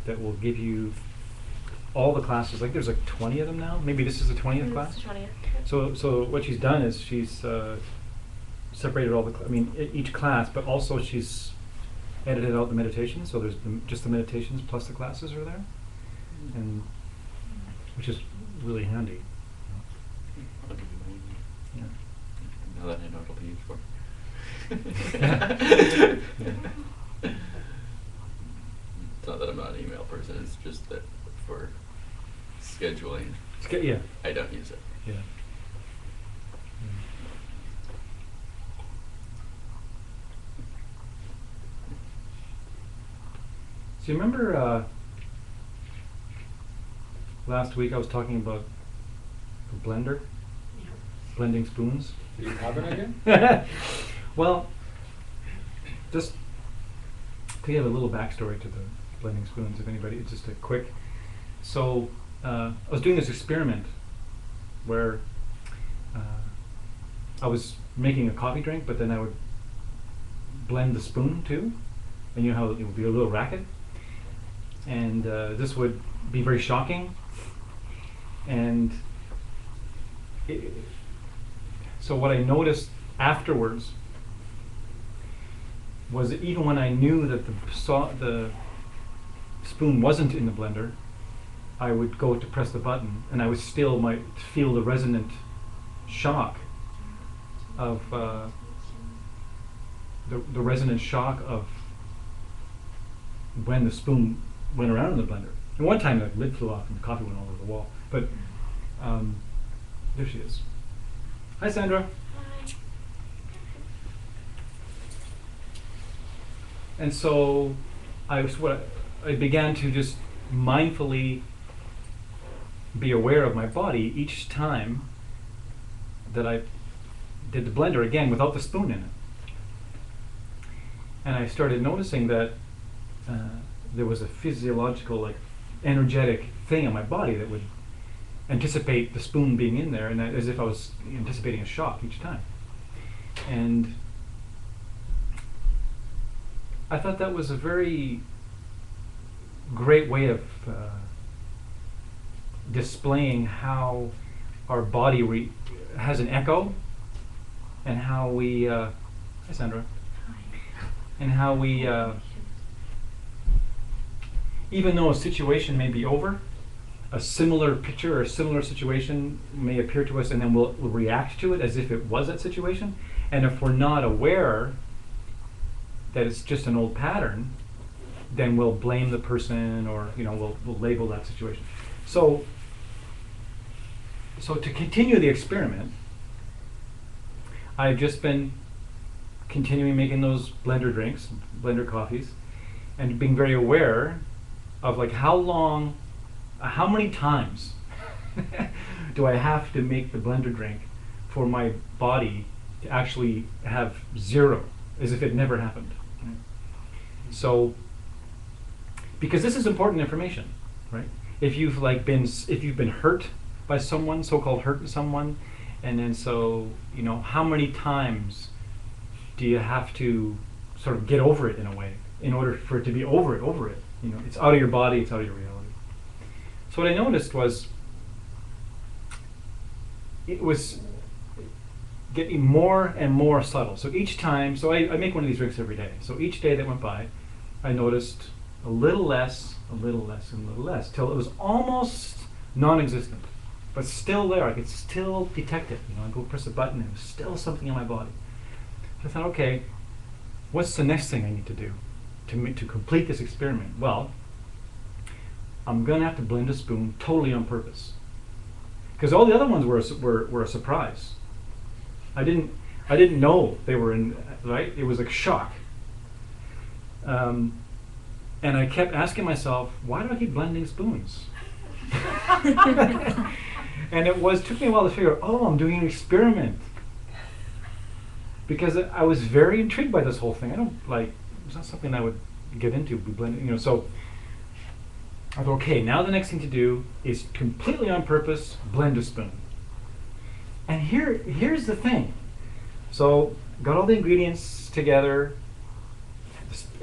that will give you all the classes. Like there's like 20 of them now. Maybe this is the 20th class. It's the 20th. So what she's done is she's separated all the, each class, but also she's edited out the meditations. So there's just the meditations plus the classes are there, and which is really handy. I'll give you my email. Yeah. Now that I know what to use for. Yeah. It's not that I'm not an email person, it's just that for scheduling, Yeah. I don't use it. Yeah. So you remember last week I was talking about the blender, blending spoons? Did you have it again? Well, just to give a little backstory to the blending spoons, if anybody, it's just a quick. So I was doing this experiment where I was making a coffee drink, but then I would blend the spoon too, and you know how it would be a little racket, and this would be very shocking, and so what I noticed afterwards was that even when I knew that the spoon wasn't in the blender, I would go to press the button, and I would still might feel the resonant shock of the resonant shock of when the spoon went around in the blender. And one time the lid flew off and the coffee went all over the wall. But there she is. Hi, Sandra. Hi. And so I began to just mindfully be aware of my body each time that I did the blender, again without the spoon in it. And I started noticing that there was a physiological, like energetic thing in my body that would anticipate the spoon being in there, and as if I was anticipating a shock each time. And I thought that was a very great way of displaying how our body has an echo, and how we, hi Sandra, and how we, even though a situation may be over, a similar picture or a similar situation may appear to us, and then we'll react to it as if it was that situation. And if we're not aware that it's just an old pattern, then we'll blame the person, or we'll label that situation. So to continue the experiment, I've just been continuing making those blender drinks, blender coffees, and being very aware of like how many times do I have to make the blender drink for my body to actually have zero, as if it never happened. Right? So, because this is important information, right? If you've been hurt by someone, so-called hurt someone, and then how many times do you have to sort of get over it in a way, in order for it to be over it? It's out of your body, it's out of your reality. So what I noticed was, it was getting more and more subtle. So each time, I make one of these drinks every day. So each day that went by, I noticed a little less, and a little less, till it was almost non-existent, but still there. I could still detect it. I go press a button, and it was still something in my body. So I thought, okay, what's the next thing I need to do to complete this experiment? Well, I'm going to have to blend a spoon totally on purpose, because all the other ones were a surprise. I didn't know they were in, right? It was a shock. And I kept asking myself, why do I keep blending spoons? And took me a while to figure out, I'm doing an experiment. Because I was very intrigued by this whole thing. It's not something I would get into, blending, so I thought, okay, now the next thing to do is completely on purpose blend a spoon. And here's the thing. So got all the ingredients together,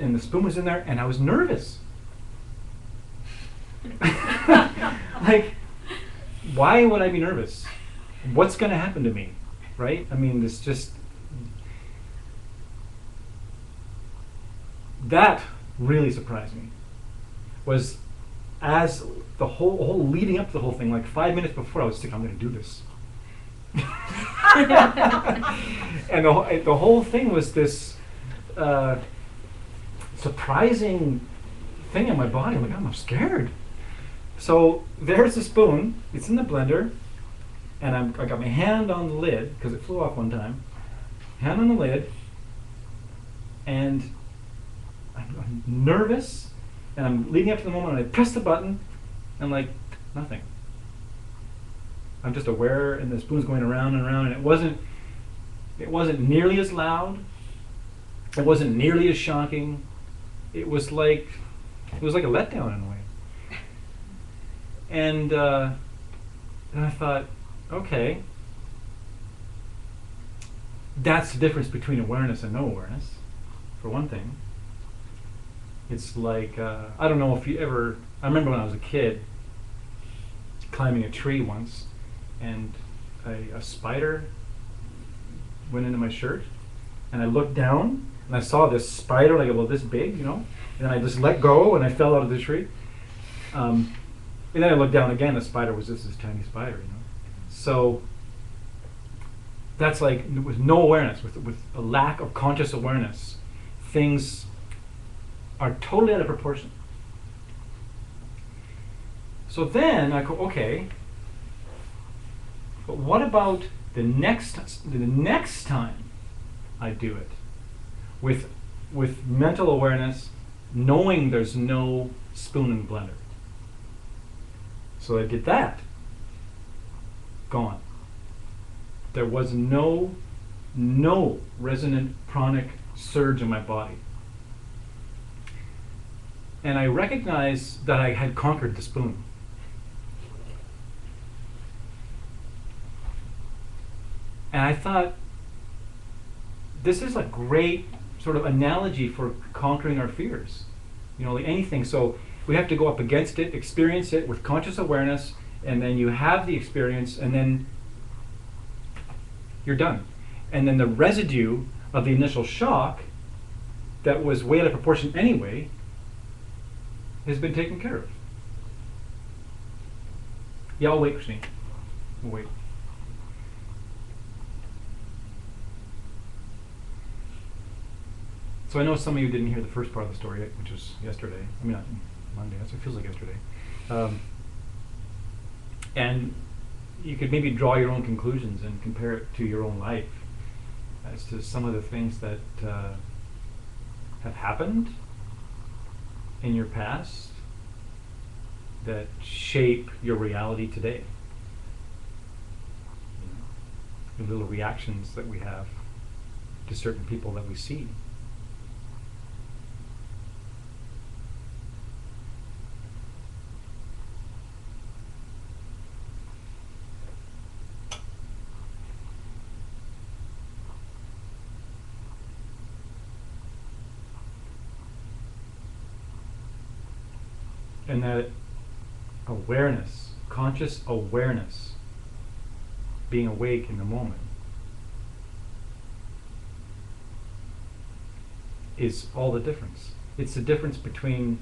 and the spoon was in there, and I was nervous. Like, why would I be nervous? What's going to happen to me, right? I mean, this just that really surprised me. Was as the whole leading up to the whole thing, like 5 minutes before, I was thinking, I'm going to do this. And the whole thing was this surprising thing in my body. I'm like, I'm scared. So there's the spoon. It's in the blender, and I got my hand on the lid because it flew off one time. Hand on the lid, and I'm nervous, and I'm leading up to the moment. And I press the button, and like nothing. I'm just aware, and the spoon's going around and around, and it wasn't nearly as loud. It wasn't nearly as shocking. It was like a letdown in a way. And I thought, okay, that's the difference between awareness and no awareness, for one thing. It's like, I don't know if you ever, I remember when I was a kid climbing a tree once, and a spider went into my shirt, and I looked down, and I saw this spider like about this big, and I just let go, and I fell out of the tree. And then I looked down again, the spider was just this tiny spider, So that's like, with no awareness, with a lack of conscious awareness, things are totally out of proportion. So then I go, okay, but what about the next time I do it with mental awareness, knowing there's no spoon in the blender? So I did that. Gone. There was no resonant pranic surge in my body. And I recognized that I had conquered the spoon. And I thought, this is a great sort of analogy for conquering our fears. Like anything. So we have to go up against it, experience it with conscious awareness, and then you have the experience, and then you're done. And then the residue of the initial shock that was way out of proportion anyway has been taken care of. Yeah, I'll wait, Christine. We'll wait. So I know some of you didn't hear the first part of the story, which was yesterday. I mean, not Monday. That's what it feels like yesterday. And you could maybe draw your own conclusions and compare it to your own life as to some of the things that have happened in your past that shape your reality today. The little reactions that we have to certain people that we see. And that awareness, conscious awareness, being awake in the moment, is all the difference. It's the difference between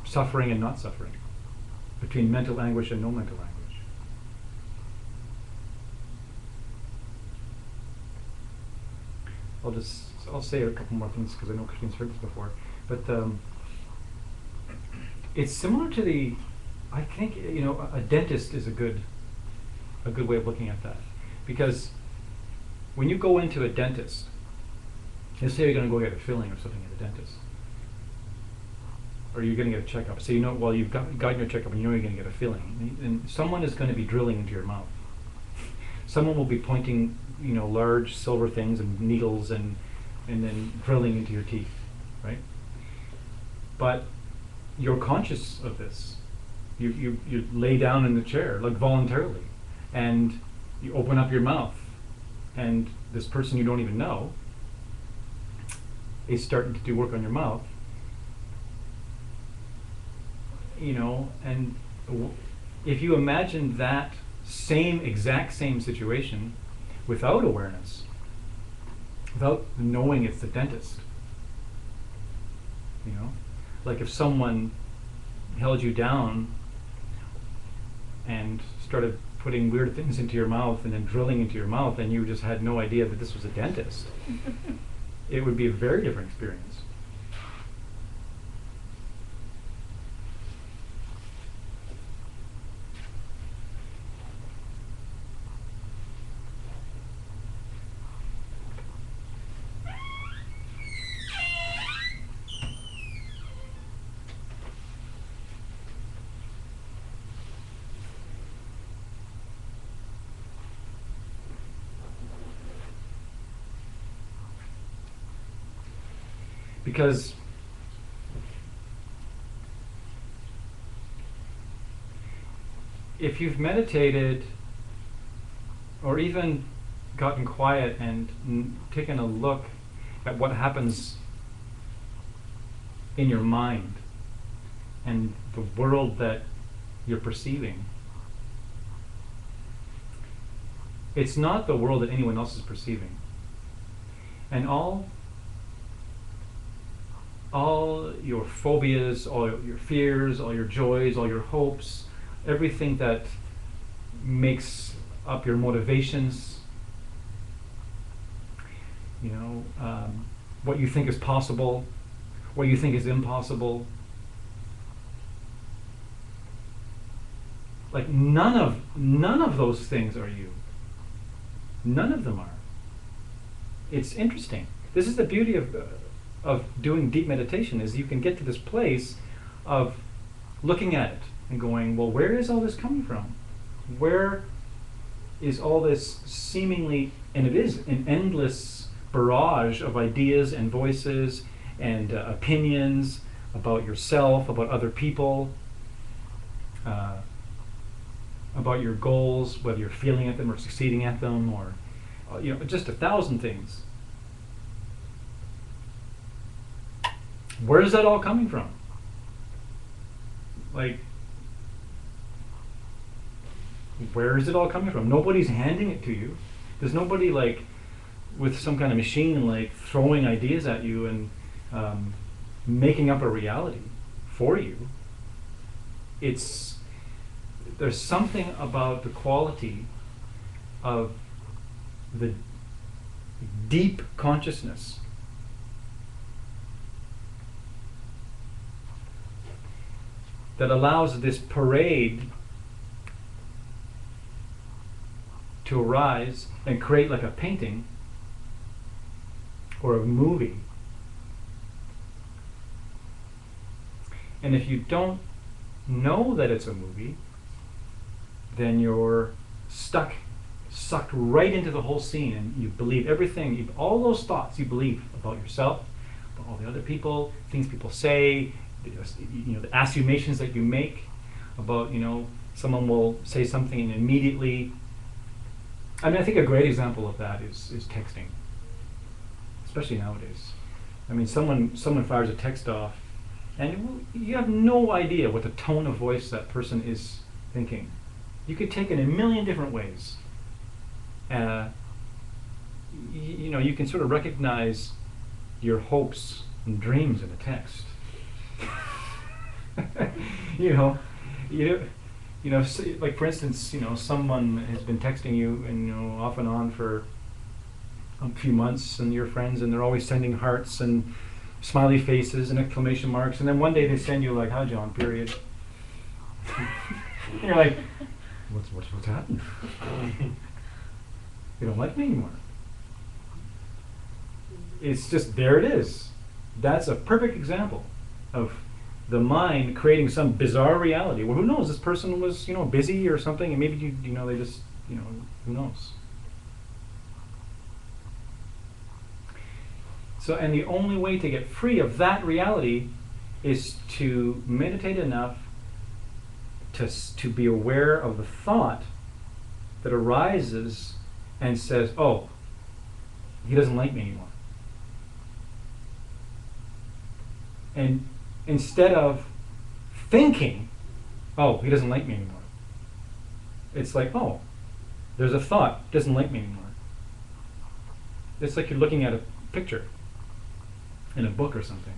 suffering and not suffering, between mental anguish and no mental anguish. I'll say a couple more things because I know Christine's heard this before, but it's similar to I think a dentist is a good way of looking at that, because when you go into a dentist, let's say you're going to go get a filling or something at a dentist, or you're going to get a checkup. So you've gotten your checkup and you're going to get a filling, and someone is going to be drilling into your mouth. Someone will be pointing large silver things and needles and then drilling into your teeth, right? But you're conscious of this. You lay down in the chair, like voluntarily, and you open up your mouth, and this person you don't even know is starting to do work on your mouth, And if you imagine that exact same situation without awareness, without knowing it's the dentist, like if someone held you down and started putting weird things into your mouth and then drilling into your mouth, and you just had no idea that this was a dentist, it would be a very different experience. Because if you've meditated or even gotten quiet and taken a look at what happens in your mind and the world that you're perceiving, it's not the world that anyone else is perceiving. And all your phobias, all your fears, all your joys, all your hopes, everything that makes up your motivations, what you think is possible, what you think is impossible, like none of those things are you. None of them are. It's interesting. This is the beauty of doing deep meditation, is you can get to this place of looking at it and going, well, where is all this coming from? Where is all this seemingly, and it is an endless barrage of ideas and voices and opinions about yourself, about other people, about your goals, whether you're failing at them or succeeding at them, or just 1,000 things. Where is that all coming from? Like, where is it all coming from? Nobody's handing it to you. There's nobody like with some kind of machine like throwing ideas at you and making up a reality for you. There's something about the quality of the deep consciousness that allows this parade to arise and create like a painting or a movie. And if you don't know that it's a movie, then you're sucked right into the whole scene, and you believe everything, all those thoughts you believe about yourself, about all the other people, things people say, the assumations that you make about, someone will say something and immediately. I mean, I think a great example of that is texting, especially nowadays. I mean, someone fires a text off, and you have no idea what the tone of voice that person is thinking. You could take it in a million different ways. You can sort of recognize your hopes and dreams in a text. Like for instance, someone has been texting you, and off and on for a few months, and you're friends, and they're always sending hearts and smiley faces and exclamation marks, and then one day they send you like, "Hi, John," period. And you're like, what's happened? You don't like me anymore. It's just, there it is. That's a perfect example of the mind creating some bizarre reality. Well, who knows? This person was, busy or something, and maybe they just, who knows? So, and the only way to get free of that reality is to meditate enough to be aware of the thought that arises and says, "Oh, he doesn't like me anymore." And instead of thinking oh, he doesn't like me anymore. It's like, oh, there's a thought, doesn't like me anymore. It's like you're looking at a picture in a book or something.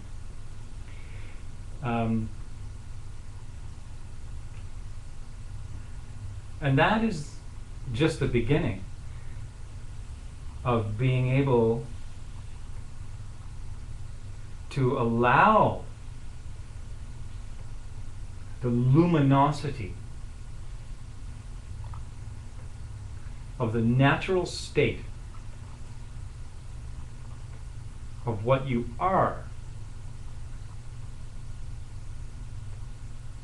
And that is just the beginning of being able to allow the luminosity of the natural state of what you are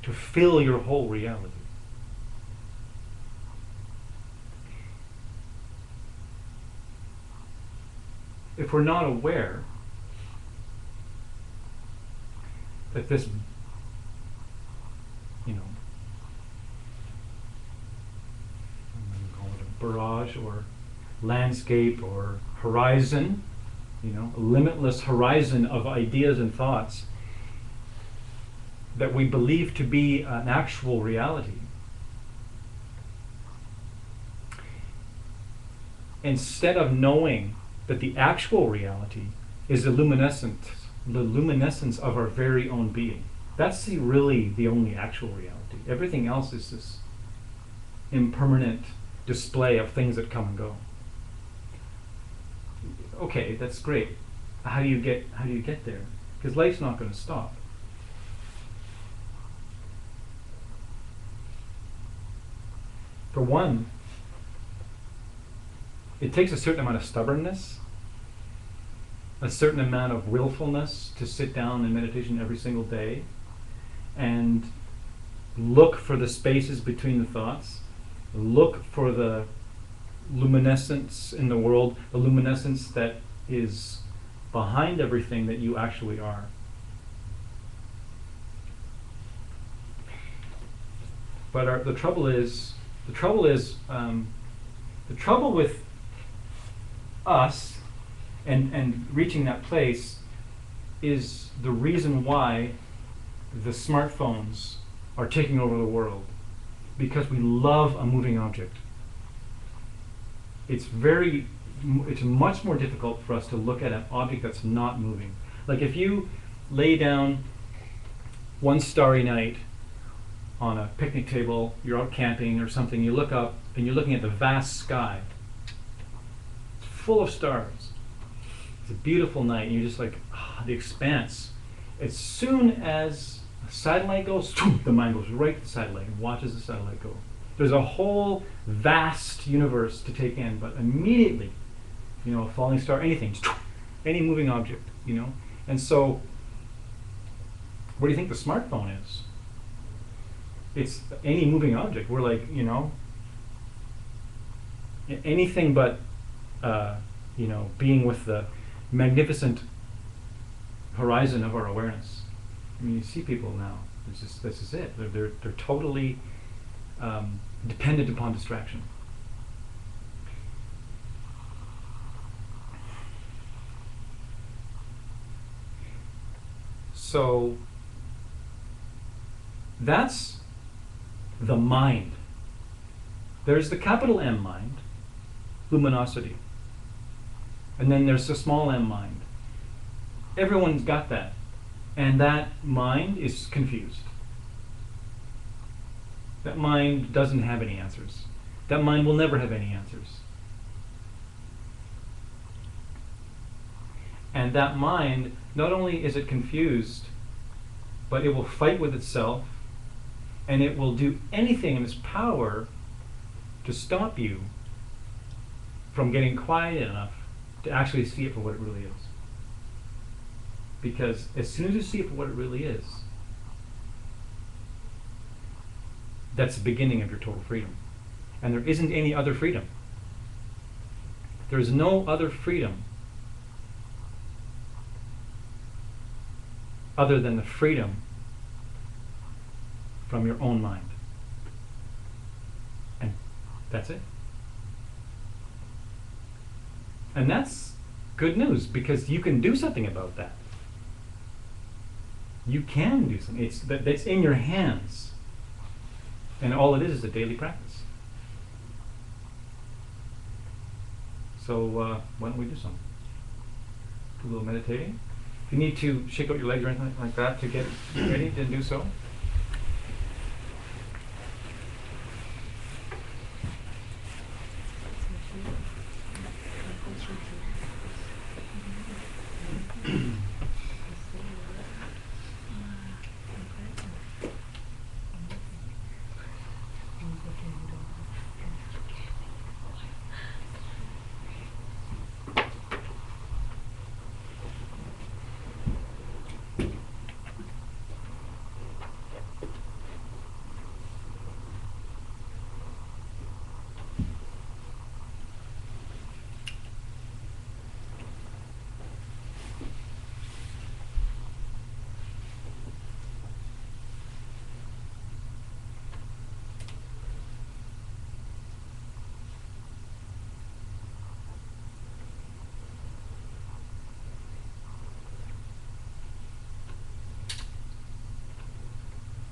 to fill your whole reality. If we're not aware that this, I'm going to call it a barrage or landscape or horizon, a limitless horizon of ideas and thoughts that we believe to be an actual reality, instead of knowing that the actual reality is the luminescence of our very own being. That's really the only actual reality. Everything else is this impermanent display of things that come and go. Okay, that's great. How do you get there? Because life's not going to stop. For one, it takes a certain amount of stubbornness, a certain amount of willfulness to sit down in meditation every single day and look for the spaces between the thoughts, look for the luminescence in the world, the luminescence that is behind everything that you actually are. But the trouble with us and reaching that place is the reason why the smartphones are taking over the world, because we love a moving object. It's much more difficult for us to look at an object that's not moving. Like if you lay down one starry night on a picnic table, you're out camping or something, you look up and you're looking at the vast sky. It's full of stars. It's a beautiful night and you're just like, the expanse. As soon as a satellite goes, the mind goes right to the satellite and watches the satellite go. There's a whole vast universe to take in, but immediately, a falling star, anything, any moving object, And so, what do you think the smartphone is? It's any moving object. We're like, anything but, being with the magnificent horizon of our awareness. I mean, you see people now. This is it. They're totally dependent upon distraction. So that's the mind. There's the capital M mind, luminosity. And then there's the small m mind. Everyone's got that. And that mind is confused. That mind doesn't have any answers. That mind will never have any answers. And that mind, not only is it confused, but it will fight with itself, and it will do anything in its power to stop you from getting quiet enough to actually see it for what it really is. Because as soon as you see it for what it really is, that's the beginning of your total freedom. And there isn't any other freedom. There is no other freedom other than the freedom from your own mind. And that's it. And that's good news, because you can do something about that. You can do something. That's in your hands. And all it is a daily practice. So why don't we do some? Do a little meditating. If you need to shake out your legs or anything like that to get ready, then do so.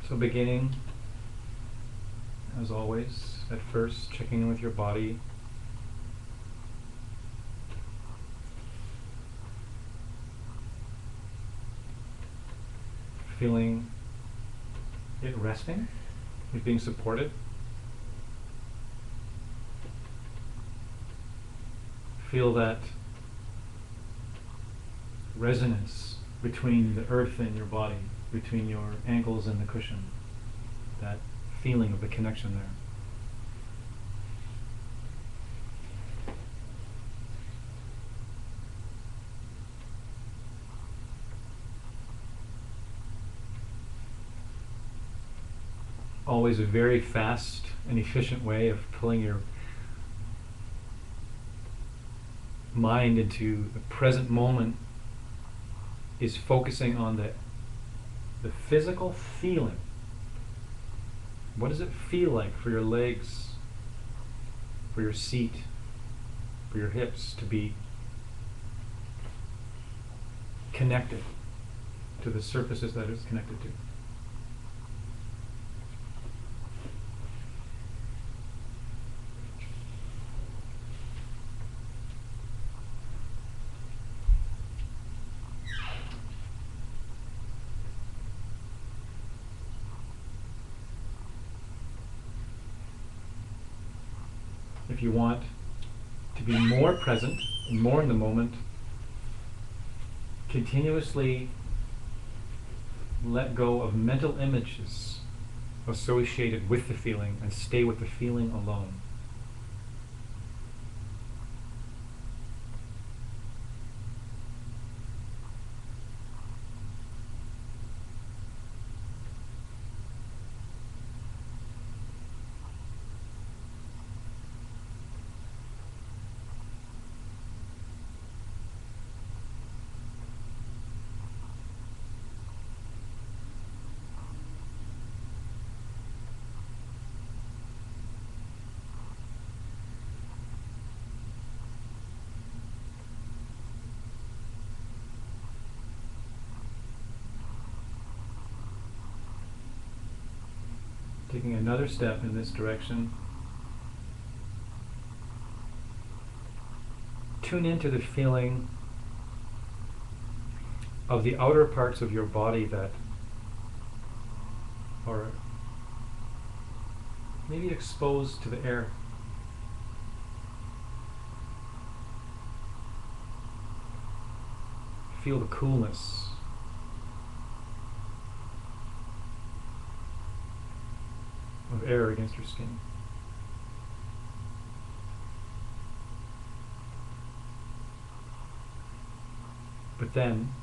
So beginning, as always, at first, checking in with your body. Feeling it resting, it being supported. Feel that resonance between the earth and your body, between your ankles and the cushion. That feeling of the connection there. Always a very fast and efficient way of pulling your mind into the present moment is focusing on the physical feeling. What does it feel like for your legs, for your seat, for your hips to be connected to the surfaces that it's connected to? If you want to be more present and more in the moment, continuously let go of mental images associated with the feeling and stay with the feeling alone. Taking another step in this direction, tune into the feeling of the outer parts of your body that are maybe exposed to the air. Feel the coolness. Of air against your skin. But then,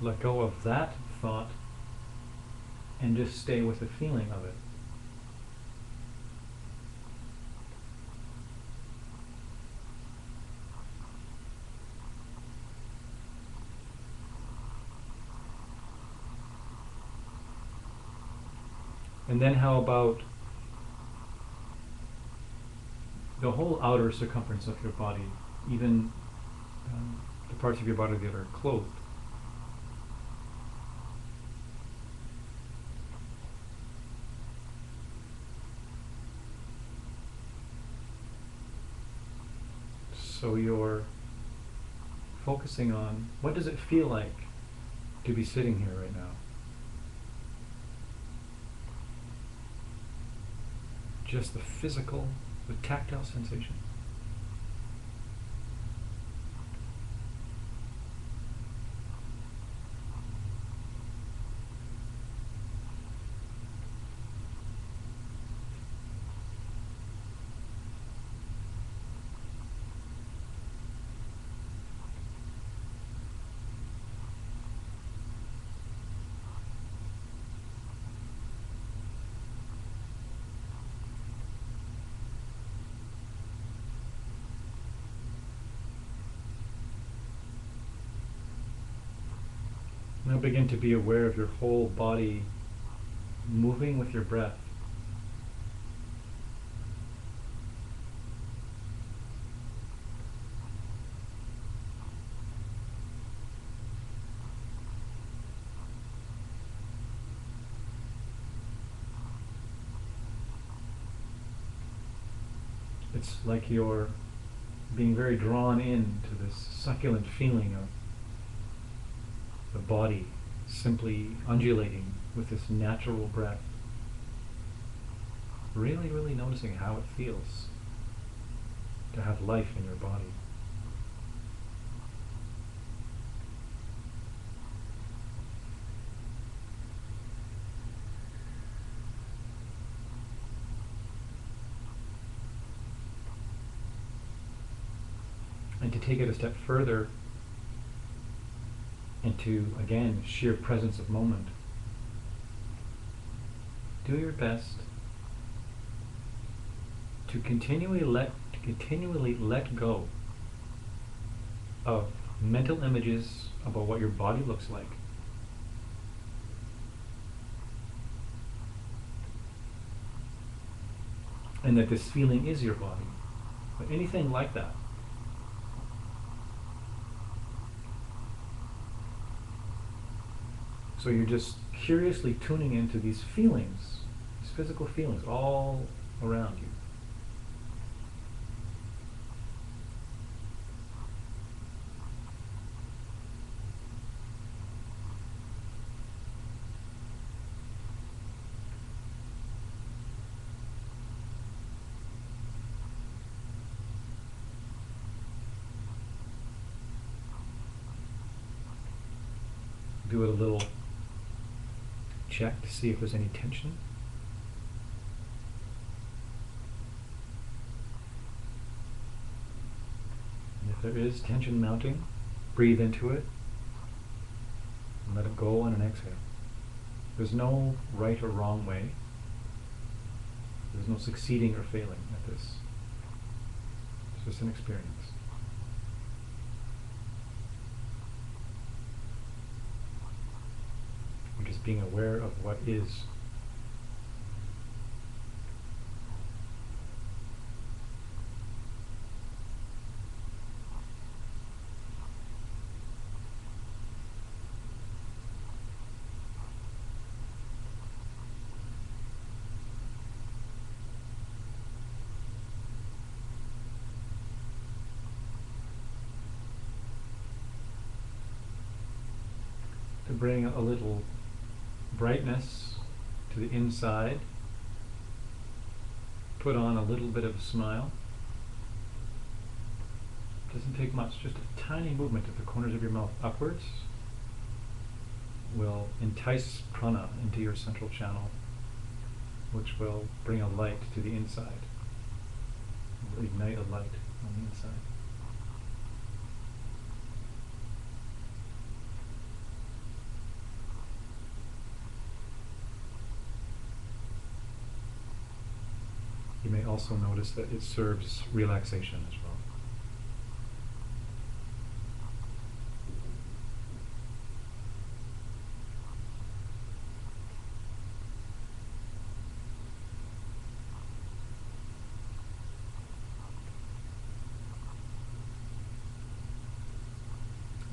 let go of that thought and just stay with the feeling of it. And then how about the whole outer circumference of your body, even the parts of your body that are clothed? So you're focusing on, what does it feel like to be sitting here right now? Just the physical, the tactile sensation. Now begin to be aware of your whole body moving with your breath. It's like you're being very drawn into this succulent feeling of the body simply undulating with this natural breath. Really, really noticing how it feels to have life in your body. And to take it a step further into, again, sheer presence of moment, do your best to continually let go of mental images about what your body looks like. And that this feeling is your body. But anything like that. So you're just curiously tuning into these feelings, these physical feelings all around you. Do a little check to see if there's any tension. And if there is tension mounting, breathe into it and let it go on an exhale. There's no right or wrong way. There's no succeeding or failing at this. It's just an experience. You're just being aware of what is. To bring a little brightness to the inside, put on a little bit of a smile. Doesn't take much, just a tiny movement of the corners of your mouth upwards will entice prana into your central channel, which will bring a light to the inside, will ignite a light on the inside. You may also notice that it serves relaxation as well.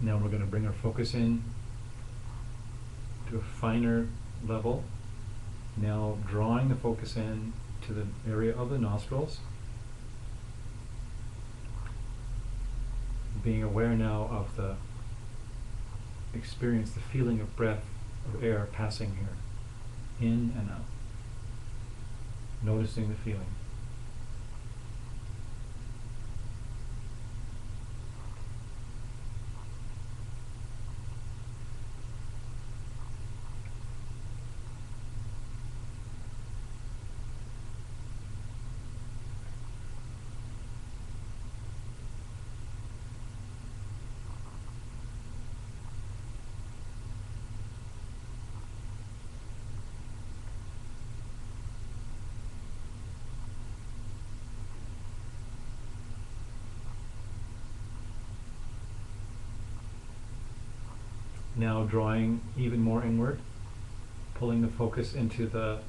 Now we're going to bring our focus in to a finer level. Now drawing the focus in to the area of the nostrils. Being aware now of the experience, the feeling of breath, of air passing here, in and out. Noticing the feeling. Now drawing even more inward, pulling the focus into the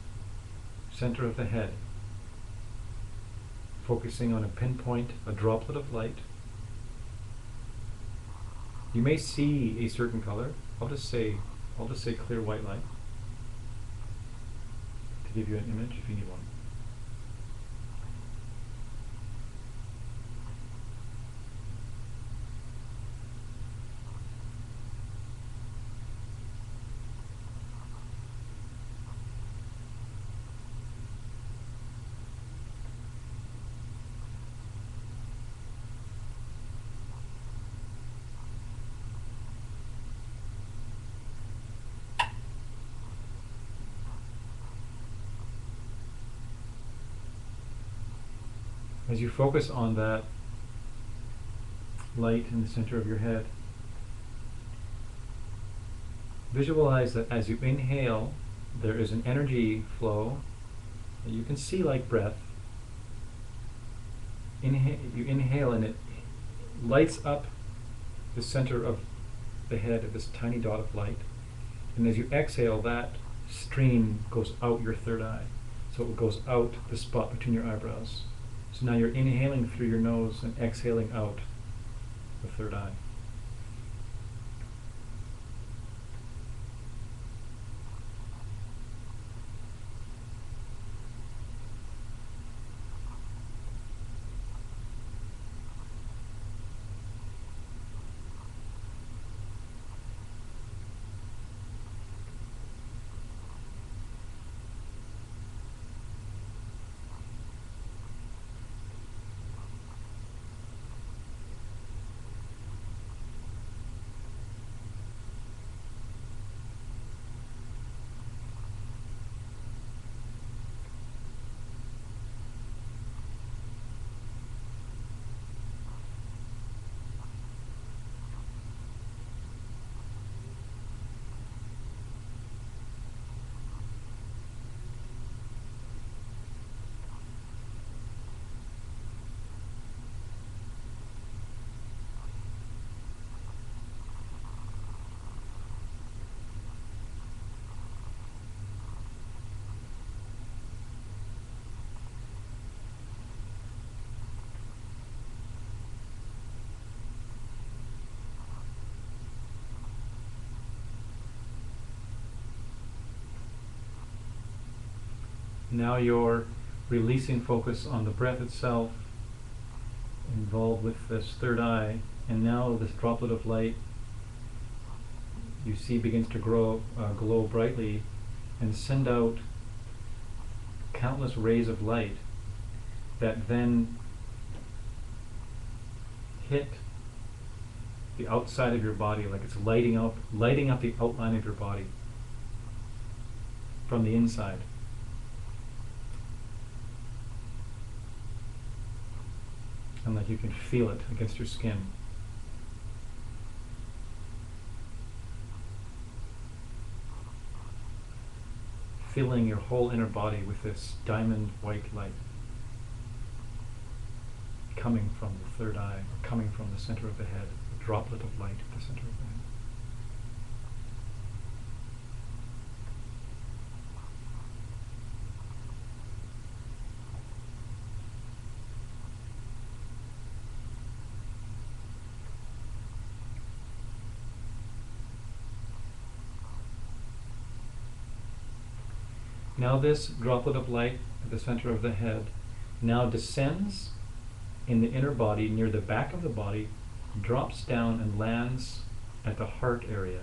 center of the head, focusing on a pinpoint, a droplet of light. You may see a certain color. I'll just say clear white light to give you an image if you need one. As you focus on that light in the center of your head, visualize that as you inhale, there is an energy flow that you can see like breath. You inhale and it lights up the center of the head of this tiny dot of light. And as you exhale, that stream goes out your third eye. So it goes out the spot between your eyebrows. So now you're inhaling through your nose and exhaling out the third eye. Now you're releasing focus on the breath itself, involved with this third eye, and now this droplet of light you see begins to glow brightly and send out countless rays of light that then hit the outside of your body, like it's lighting up the outline of your body from the inside. And like you can feel it against your skin. Filling your whole inner body with this diamond white light coming from the third eye, or coming from the center of the head, a droplet of light at the center of the head. Now this droplet of light at the center of the head now descends in the inner body, near the back of the body, drops down and lands at the heart area.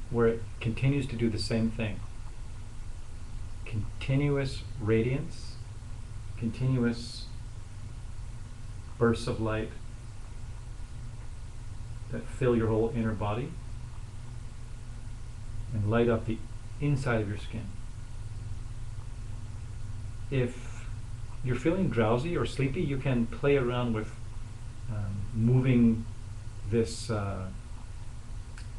Where it continues to do the same thing. Continuous radiance, continuous bursts of light that fill your whole inner body and light up the inside of your skin. If you're feeling drowsy or sleepy, you can play around with moving this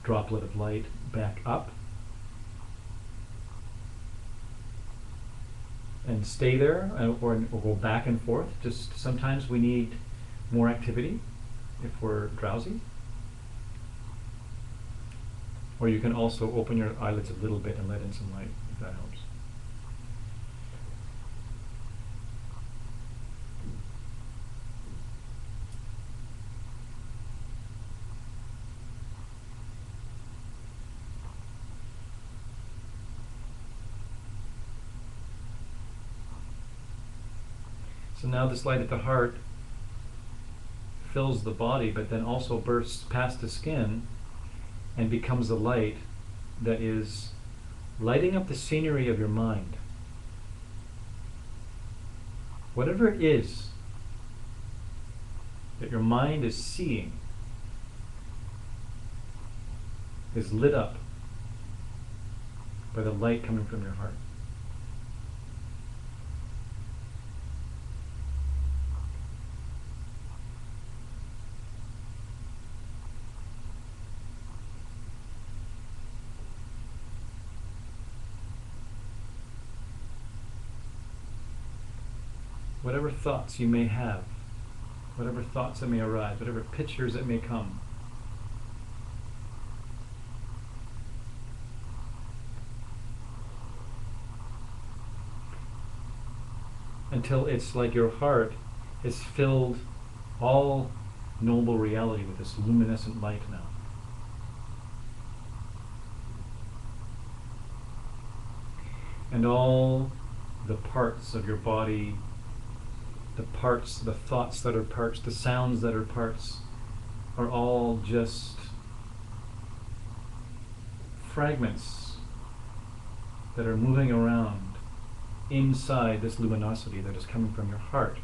droplet of light back up and stay there, or go back and forth. Just sometimes we need more activity if we're drowsy. Or you can also open your eyelids a little bit and let in some light, if that helps. So now this light at the heart fills the body, but then also bursts past the skin and becomes a light that is lighting up the scenery of your mind. Whatever it is that your mind is seeing is lit up by the light coming from your heart. Whatever thoughts you may have, whatever thoughts that may arise, whatever pictures that may come, until it's like your heart is filled all noble reality with this luminescent light now. And all the parts of your body, the parts, the thoughts that are parts, the sounds that are parts, are all just fragments that are moving around inside this luminosity that is coming from your heart.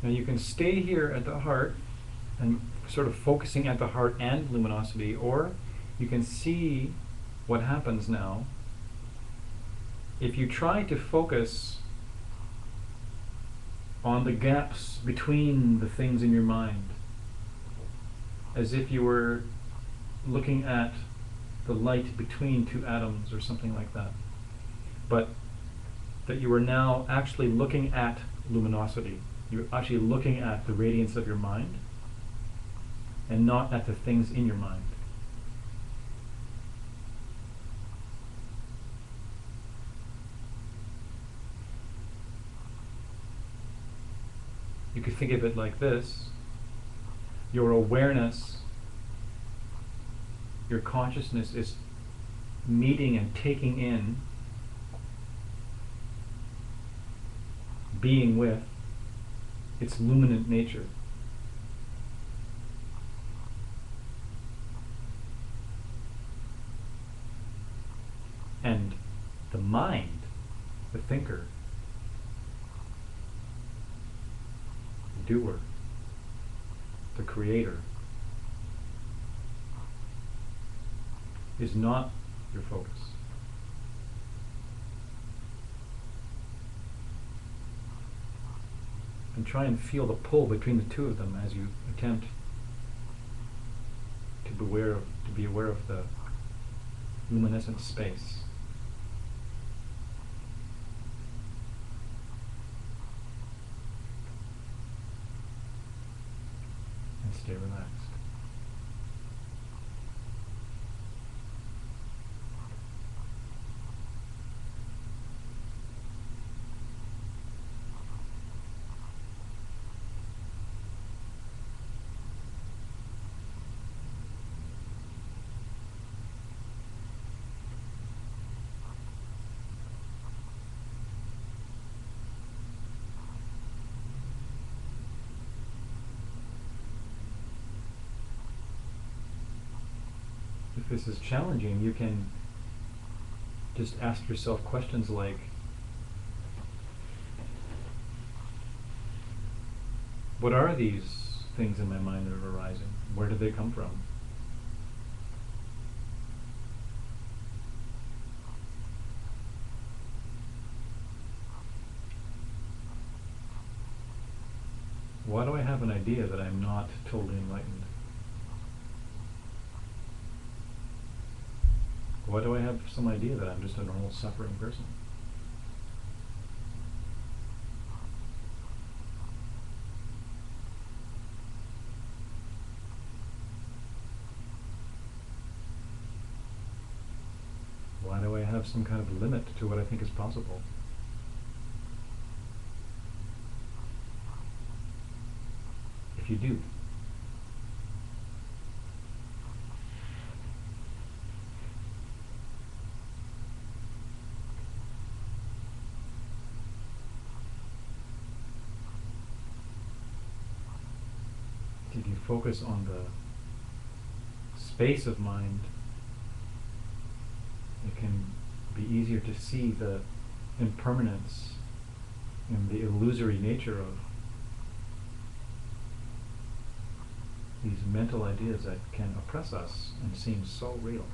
Now you can stay here at the heart and sort of focusing at the heart and luminosity, or you can see what happens now if you try to focus on the gaps between the things in your mind, as if you were looking at the light between two atoms or something like that, but that you are now actually looking at luminosity. You're actually looking at the radiance of your mind and not at the things in your mind. You could think of it like this. Your awareness, your consciousness is meeting and taking in, being with its luminant nature. And the mind, the thinker, the doer, the creator, is not your focus. And try and feel the pull between the two of them as you attempt to be aware of the luminescent space. And stay relaxed. if this is challenging, you can just ask yourself questions like, what are these things in my mind that are arising? Where did they come from? Why do I have an idea that I'm not totally enlightened? Why do I have some idea that I'm just a normal suffering person? Why do I have some kind of limit to what I think is possible? If you do, if you focus on the space of mind, it can be easier to see the impermanence and the illusory nature of these mental ideas that can oppress us and seem so real.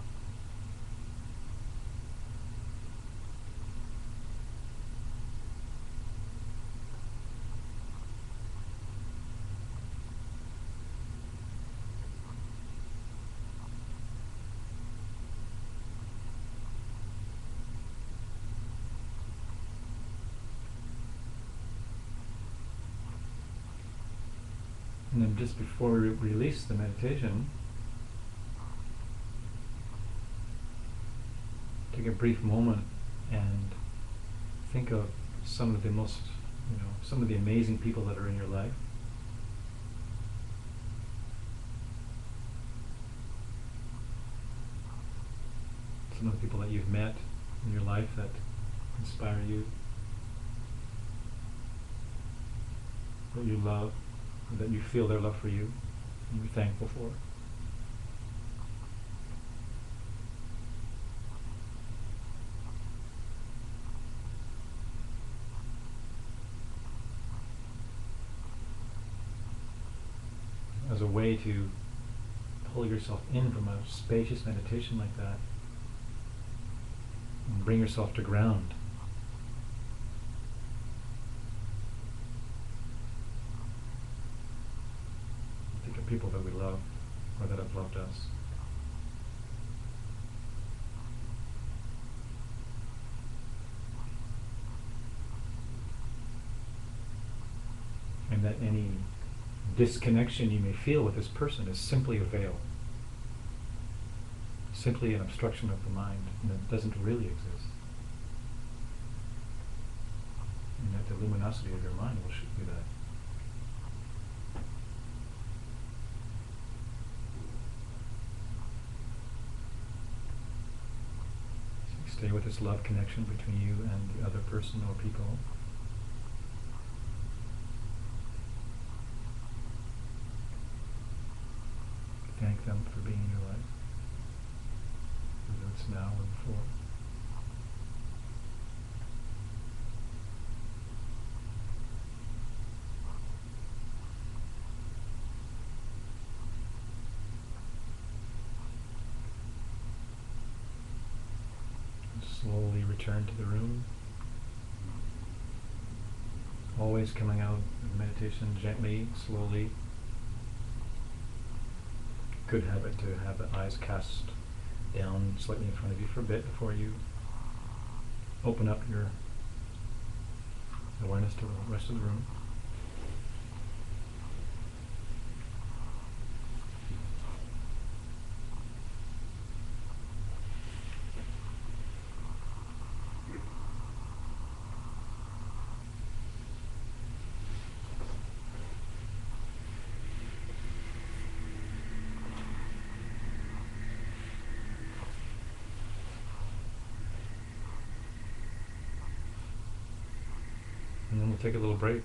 And then just before we release the meditation, take a brief moment and think of some of the most, some of the amazing people that are in your life. Some of the people that you've met in your life that inspire you, that you love, that you feel their love for you, and you're thankful for. As a way to pull yourself in from a spacious meditation like that, and bring yourself to ground. Think of people that we love or that have loved us. And that any disconnection you may feel with this person is simply a veil, simply an obstruction of the mind, and it doesn't really exist. And that the luminosity of your mind will show you that. So stay with this love connection between you and the other person or people. Thank them for being in your life, whether it's now or before. And slowly return to the room, always coming out of meditation gently, slowly. Good habit to have the eyes cast down slightly in front of you for a bit before you open up your awareness to the rest of the room. And then we'll take a little break.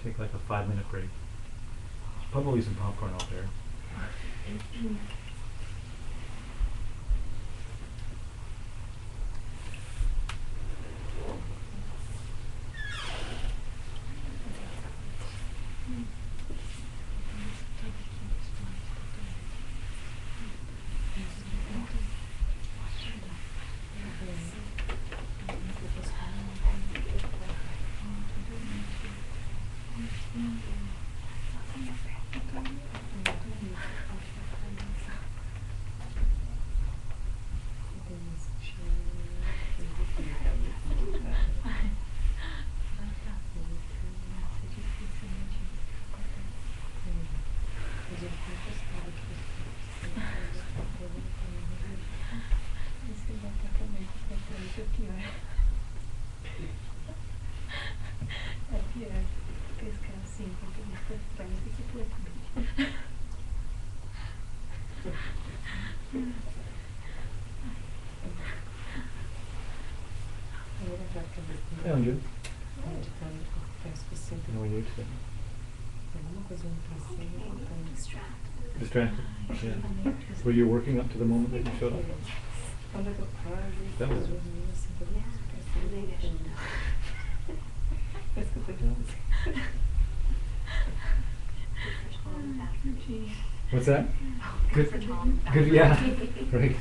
Take like a 5-minute break. probably some popcorn out there. É onde? Não olhei pra você. Distracted? Yeah. Were you working up to the moment that you showed up? That was What's that? Good, yeah, right.